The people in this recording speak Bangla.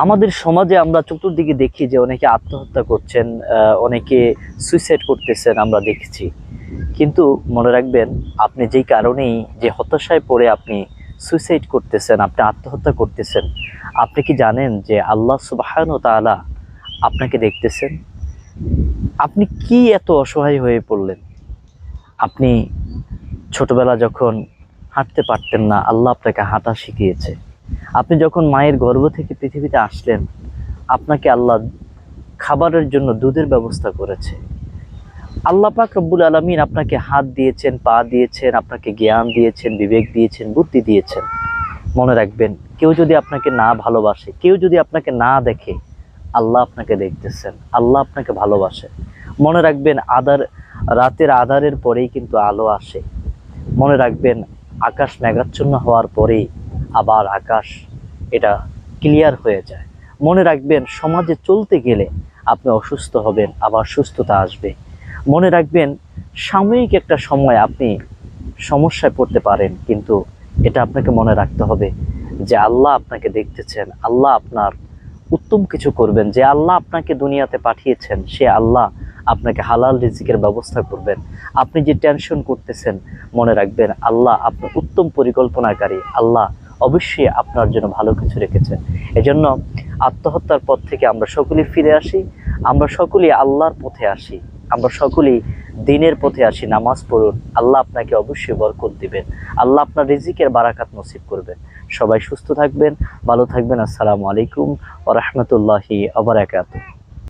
আমাদের সমাজে আমরা চতুর্দিকে দেখি যে অনেকে আত্মহত্যা করছেন, অনেকে সুইসাইড করতেছেন আমরা দেখছি। কিন্তু মনে রাখবেন, আপনি যেই কারণেই যে হতাশায় পড়ে আপনি সুইসাইড করতেছেন, আপনি আত্মহত্যা করতেছেন, আপনি কি জানেন যে আল্লাহ সুবহানাহু ওয়া তাআলা আপনাকে দেখতেছেন? আপনি কি এত অসহায় হয়ে পড়লেন? আপনি ছোটবেলা যখন হাঁটতে পারতেন না, আল্লাহ আপনাকে হাঁটা শিখিয়েছে। আপনি যখন মায়ের গর্ভ থেকে পৃথিবীতে আসলেন, আপনাকে আল্লাহ খাবারের জন্য দুধের ব্যবস্থা করেছে। আল্লাহ পাক রব্বুল আলামিন আপনাকে হাত দিয়েছেন, পা দিয়েছেন, আপনাকে জ্ঞান দিয়েছেন, বিবেক দিয়েছেন, বুদ্ধি দিয়েছেন। মনে রাখবেন, কেউ যদি আপনাকে না ভালোবাসে, কেউ যদি আপনাকে না দেখে, আল্লাহ আপনাকে দেখতেছেন, আল্লাহ আপনাকে ভালোবাসে। মনে রাখবেন, রাতের আঁধারের পরেই কিন্তু আলো আসে। মনে রাখবেন, আকাশ মেঘাচ্ছন্ন হওয়ার পরেই আবার আকাশ এটা ক্লিয়ার হয়ে যায়। মনে রাখবেন, সমাজে চলতে গেলে আপনি অসুস্থ হবেন, আবার সুস্থতা আসবে। মনে রাখবেন, সাময়িক একটা সময় আপনি সমস্যায় পড়তে পারেন, কিন্তু এটা আপনাকে মনে রাখতে হবে যে আল্লাহ আপনাকে দেখতেছেন, আল্লাহ আপনার উত্তম কিছু করবেন। যে আল্লাহ আপনাকে দুনিয়াতে পাঠিয়েছেন, সে আল্লাহ আপনাকে হালাল রিজিকের ব্যবস্থা করবেন। আপনি যে টেনশন করতেছেন, মনে রাখবেন, আল্লাহ আপনার উত্তম পরিকল্পনাকারী, আল্লাহ অবশ্যই আপনার জন্য ভালো কিছু রেখেছেন। এজন্য আত্মহত্যার পথ থেকে আমরা সকলেই ফিরে আসি, আমরা সকলেই আল্লাহর পথে আসি, আমরা সকলেই দিনের পথে আসি। নামাজ পড়ুন, আল্লাহ আপনাকে অবশ্যই বরকত দিবেন, আল্লাহ আপনার রিজিকের বারাকাত নসিব করবেন। সবাই সুস্থ থাকবেন, ভালো থাকবেন। আসসালামু আলাইকুম ওয়া রাহমাতুল্লাহি ওয়া বারাকাতুহু।